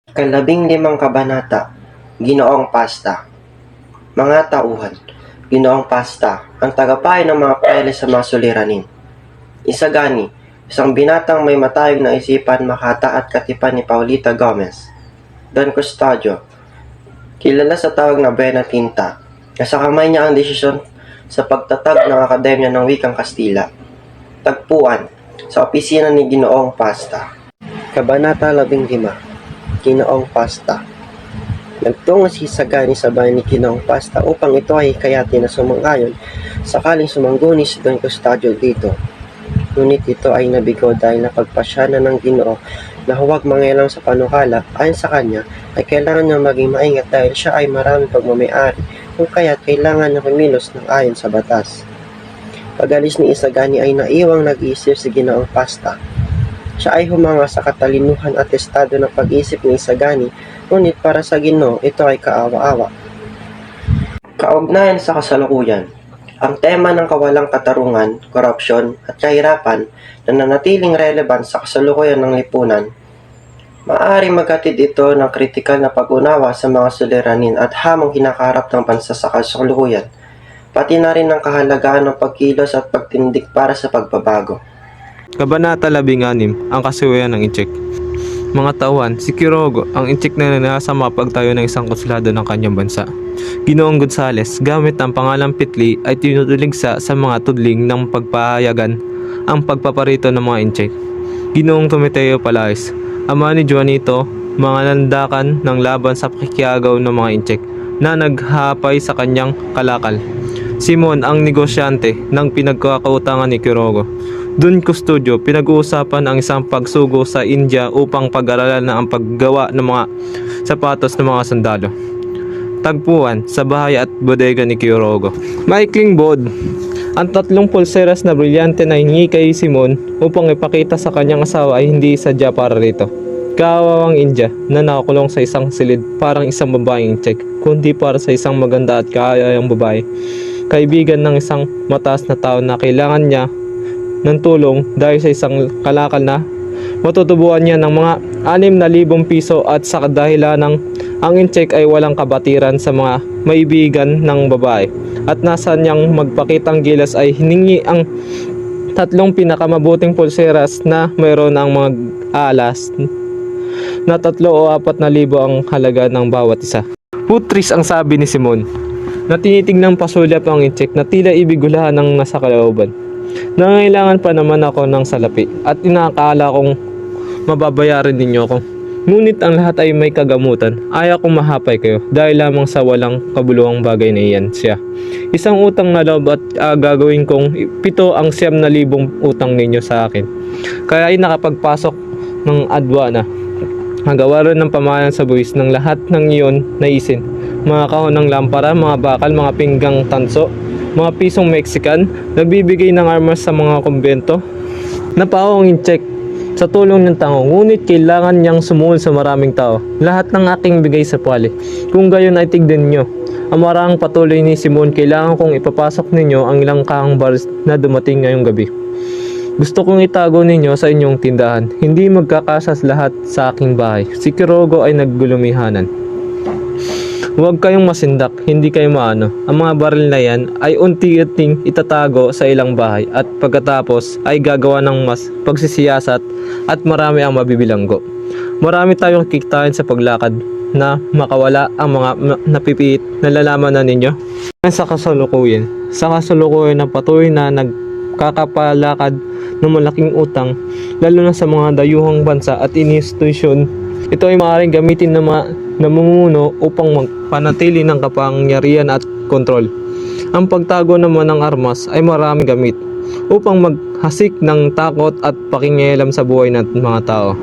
Ikalabing-limang kabanata, Ginoong Pasta. Mga tauhan, Ginoong Pasta, ang tagapayo ng mga payle sa mga suliranin. Isagani, isang binatang may matayog na isipan, makata at katipan ni Paulita Gomez. Don Custodio, kilala sa tawag na Buena Tinta, nasa kamay niya ang desisyon sa pagtatag ng Akademya ng Wikang Kastila. Tagpuan, sa opisina ni Ginoong Pasta. Kabanata 15, Ginoong Pasta. Nagtungo si Sagani sa bahay ni Ginoong Pasta upang ito ay hikayatin na sumang-ayon sakaling sumangguni si Don Custodio dito. Ngunit ito ay nabigo dahil napagpasya na ng Ginoo na huwag mangialam sa panukala. Ayon sa kanya ay kailangan niya maging maingat dahil siya ay marami pagmamayari, kung kaya't kailangan niya kumilos ng ayon sa batas. Pag-alis ni Isagani ay naiwang nag-iisip si Ginoong Pasta. Siya ay humanga sa katalinuhan at estado ng pag-isip ni Isagani, ngunit para sa Ginoo ito ay kaawa-awa. Kaugnayan sa kasalukuyan, ang tema ng kawalang katarungan, korupsyon at kahirapan na nanatiling relevant sa kasalukuyan ng lipunan, maaaring maghatid ito ng kritikal na pag-unawa sa mga suliranin at hamong kinakaharap ng bansa sa kasalukuyan, pati na rin ang kahalagahan ng pagkilos at pagtindig para sa pagbabago. Kabanata 16, ang kasuwayan ng inchik. Mga tauhan, si Quiroga ang inchik na nasa mapagtayo ng isang konsulado ng kanyang bansa. Ginoong Gonzales, gamit ang pangalang Pitli, ay tinutuligsa sa mga tudling ng pagpahayagan ang pagpaparito ng mga inchik. Ginoong Tometeo Palaez, ama ni Juanito, mga landakan ng laban sa pakikiagaw ng mga inchik na naghapay sa kanyang kalakal. Simon ang negosyante ng pinagkakautangan ni Quiroga. Don Custodio, pinag-uusapan ang isang pagsugo sa India upang pag-aralan na ang paggawa ng mga sapatos ng mga sundalo. Tagpuan sa bahay at bodega ni Quiroga. Maikling bod, ang 3 pulseras na brilyante na hingi kay Simon upang ipakita sa kanyang asawa ay hindi sadya para rito. Kaawawang India na nakakulong sa isang silid parang isang babaeng check, kundi para sa isang maganda at kaayayang babae. Kaibigan ng isang mataas na tao na kailangan niya ng tulong dahil sa isang kalakal na matutubuan niya ng mga 6,000 piso at sa dahilan ng ang incheck ay walang kabatiran sa mga maibigan ng babae at nasa niyang magpakitang gilas ay hiningi ang 3 pinakamabuting pulseras na mayroon ang mga alas na 3 o 4,000 ang halaga ng bawat isa. Putris ang sabi ni Simon na tinitingnan pasulyap ang incheck na tila ibigulahan ng nasa kalooban. Nangailangan pa naman ako ng salapi at inakala kong mababayaran ninyo ako. Ngunit ang lahat ay may kagamutan. Ayaw kong mahapay kayo dahil lamang sa walang kabuluhang bagay na iyan siya. Isang utang na loob at gagawin kong 7 ang 9,000 utang ninyo sa akin. Kaya ay nakapagpasok ng adwana. Nagawa rin ng pamahalaan sa buwis ng lahat ng iyon na isin. Mga kahon ng lampara, mga bakal, mga pinggang tanso, mga pisong Mexican, nagbibigay ng armas sa mga kumbento. Napaho ang incheck sa tulong ng tango, ngunit kailangan niyang sumuol sa maraming tao. Lahat ng aking bigay sa pali. Kung gayon ay tignan niyo. Ang marang patuloy ni Simon, kailangan kong ipapasok ninyo ang ilang kahang baris na dumating ngayong gabi. Gusto kong itago ninyo sa inyong tindahan. Hindi magkakasas lahat sa aking bahay. Si Quiroga ay naggulumihanan. Huwag kayong masindak, hindi kayo maano. Ang mga baril na yan ay unti-unting itatago sa ilang bahay at pagkatapos ay gagawa ng mas pagsisiyasat at marami ang mabibilanggo. Marami tayong kikitain sa paglakad na makawala ang mga napipiit na lalaman na ninyo. Sa kasalukuyan na patuloy na nagkakapalakad ng malaking utang, lalo na sa mga dayuhang bansa at institusyon, ito ay maaaring gamitin ng mga namumuno upang magpanatili ng kapangyarihan at kontrol. Ang pagtago naman ng armas ay maraming gamit upang maghasik ng takot at pakingialam sa buhay ng mga tao.